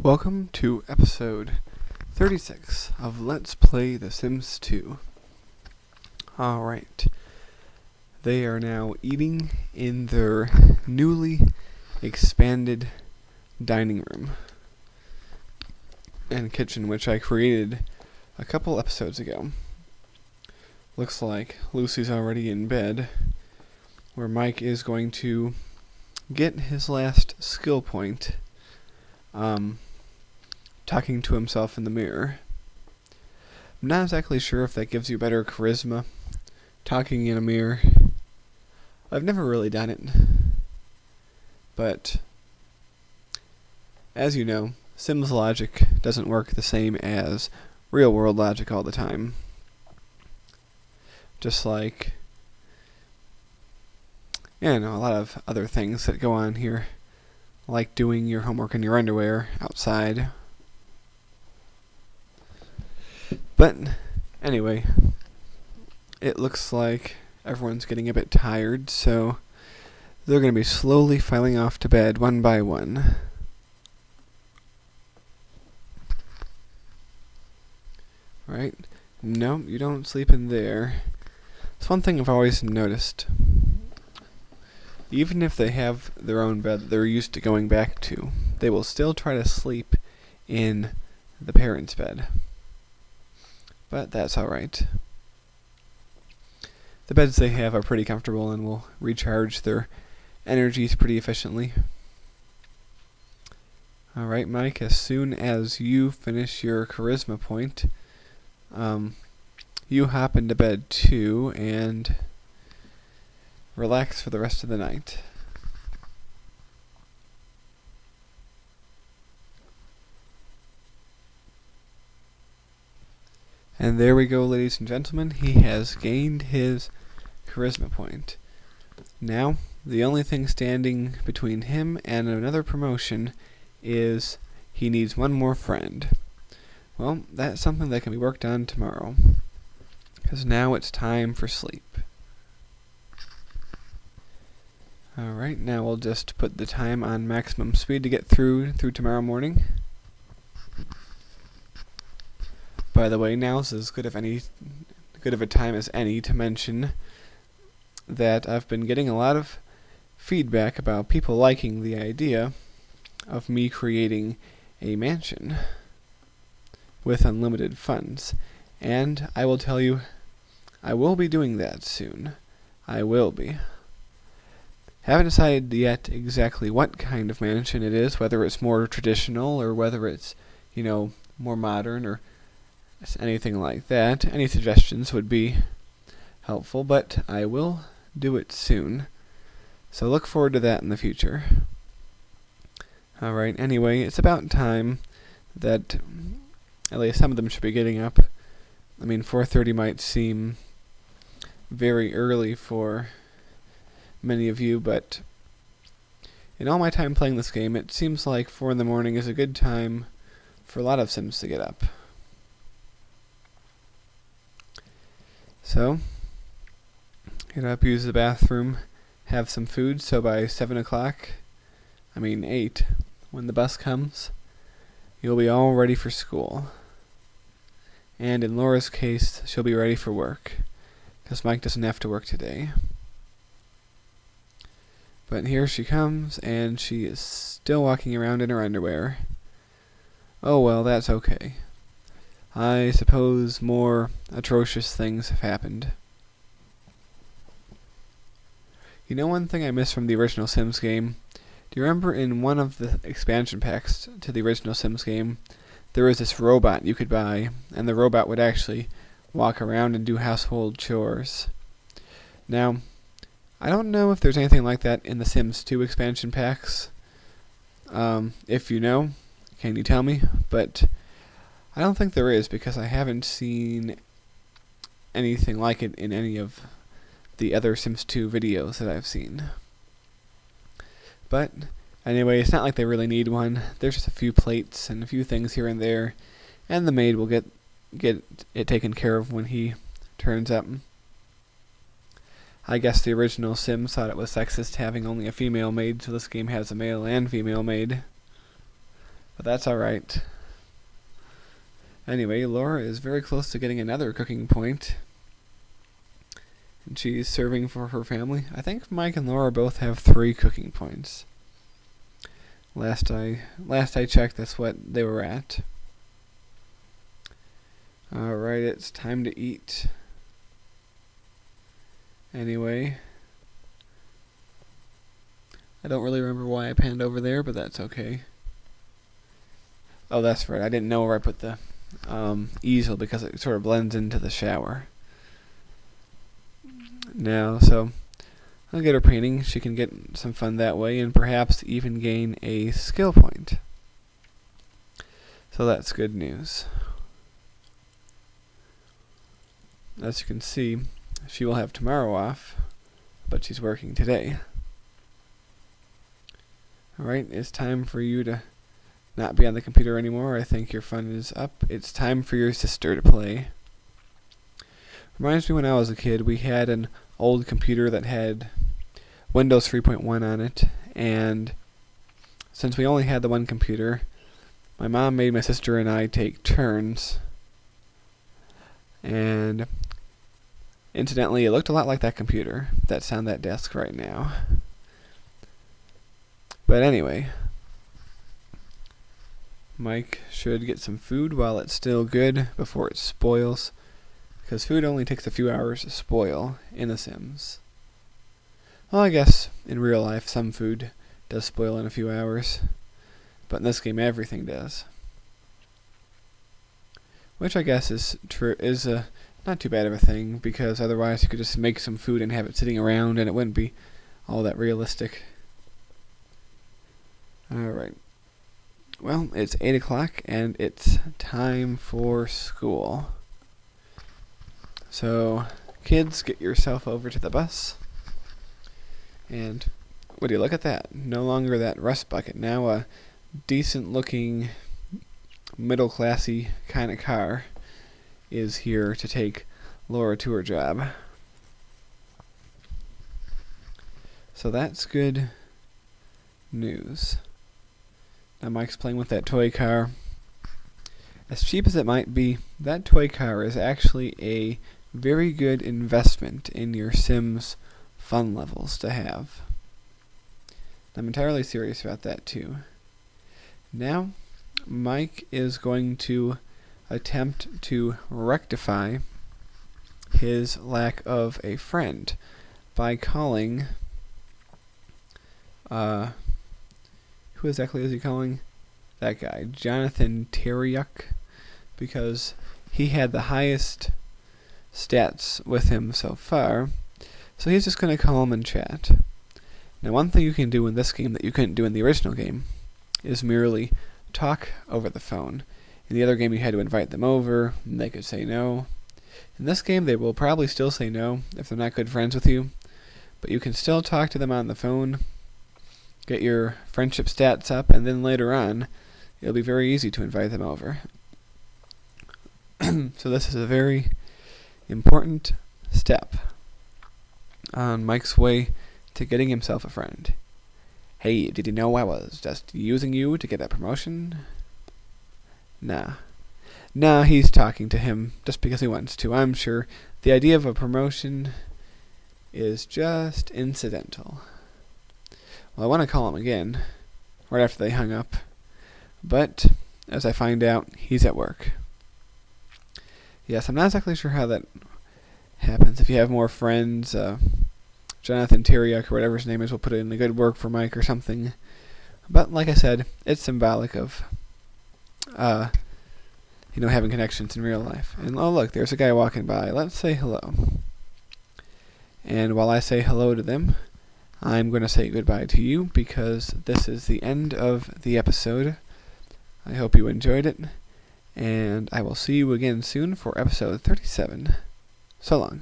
Welcome to episode 36 of Let's Play The Sims 2. Alright, they are now eating in their newly expanded dining room and kitchen, which I created a couple episodes ago. Looks like Lucy's already in bed, where Mike is going to get his last skill point, talking to himself in the mirror. I'm not exactly sure if that gives you better charisma, talking in a mirror. I've never really done it, but as you know, Sims logic doesn't work the same as real world logic all the time. Just like, a lot of other things that go on here, like doing your homework in your underwear outside. But anyway, it looks like everyone's getting a bit tired, so they're going to be slowly filing off to bed one by one. Right? No, you don't sleep in there. It's one thing I've always noticed. Even if they have their own bed that they're used to going back to, they will still try to sleep in the parents' bed. But that's alright. The beds they have are pretty comfortable and will recharge their energies pretty efficiently. Alright, Mike, as soon as you finish your charisma point, you hop into bed too and relax for the rest of the night. And there we go, ladies and gentlemen. He has gained his charisma point. Now, the only thing standing between him and another promotion is he needs one more friend. Well, that's something that can be worked on tomorrow, because now it's time for sleep. Alright, now we'll just put the time on maximum speed to get through tomorrow morning. By the way, now's as good of a time as any to mention that I've been getting a lot of feedback about people liking the idea of me creating a mansion with unlimited funds. And I will tell you, I will be doing that soon. I will be. Haven't decided yet exactly what kind of mansion it is, whether it's more traditional or whether it's, more modern or anything like that. Any suggestions would be helpful, but I will do it soon. So look forward to that in the future. Alright, anyway, it's about time that at least some of them should be getting up. 4:30 might seem very early for many of you, but in all my time playing this game, it seems like 4 in the morning is a good time for a lot of Sims to get up. So, get up, use the bathroom, have some food, so by 8, when the bus comes, you'll be all ready for school. And in Laura's case, she'll be ready for work, because Mike doesn't have to work today. But here she comes, and she is still walking around in her underwear. Oh well, that's okay. I suppose more atrocious things have happened. One thing I miss from the original Sims game? Do you remember in one of the expansion packs to the original Sims game, there was this robot you could buy, and the robot would actually walk around and do household chores? Now, I don't know if there's anything like that in the Sims 2 expansion packs. If you know, can you tell me? But I don't think there is, because I haven't seen anything like it in any of the other Sims 2 videos that I've seen. But anyway, it's not like they really need one. There's just a few plates and a few things here and there, and the maid will get it taken care of when he turns up. I guess the original Sims thought it was sexist having only a female maid, so this game has a male and female maid. But that's alright. Anyway, Laura is very close to getting another cooking point. And she's serving for her family. I think Mike and Laura both have 3 cooking points. Last I checked, that's what they were at. Alright, it's time to eat. Anyway, I don't really remember why I panned over there, but that's okay. Oh, that's right. I didn't know where I put the easel because it sort of blends into the shower. Now, so I'll get her painting. She can get some fun that way and perhaps even gain a skill point. So that's good news. As you can see, she will have tomorrow off, but she's working today. Alright, it's time for you to not be on the computer anymore. I think your fun is up. It's time for your sister to play. Reminds me when I was a kid, we had an old computer that had Windows 3.1 on it, and since we only had the one computer, my mom made my sister and I take turns, and incidentally, it looked a lot like that computer that's on that desk right now. But anyway, Mike should get some food while it's still good before it spoils, because food only takes a few hours to spoil in The Sims. Well, I guess in real life some food does spoil in a few hours, but in this game everything does. Which I guess is not too bad of a thing, because otherwise you could just make some food and have it sitting around and it wouldn't be all that realistic. Alright. Well, it's 8 o'clock and it's time for school. So, kids, get yourself over to the bus. And, would you look at that? No longer that rust bucket, now a decent looking, middle classy kind of car is here to take Laura to her job. So that's good news. Now Mike's playing with that toy car. As cheap as it might be, that toy car is actually a very good investment in your Sims fun levels to have. I'm entirely serious about that too. Now, Mike is going to attempt to rectify his lack of a friend by calling who exactly is he calling? That guy, Jonathan Terriuk, because he had the highest stats with him so far, so he's just going to call him and chat. Now, one thing you can do in this game that you couldn't do in the original game is merely talk over the phone. In the other game, you had to invite them over, and they could say no. In this game, they will probably still say no if they're not good friends with you, but you can still talk to them on the phone, get your friendship stats up, and then later on, it'll be very easy to invite them over. So this is a very important step on Mike's way to getting himself a friend. Hey, did you know I was just using you to get a promotion? Nah, he's talking to him just because he wants to. I'm sure the idea of a promotion is just incidental. Well, I want to call him again, right after they hung up, but as I find out, he's at work. Yes, I'm not exactly sure how that happens. If you have more friends, Jonathan Terriuk, or whatever his name is, will put in the good work for Mike or something. But like I said, it's symbolic of, having connections in real life. And oh look, there's a guy walking by. Let's say hello. And while I say hello to them, I'm going to say goodbye to you because this is the end of the episode. I hope you enjoyed it, and I will see you again soon for episode 37. So long.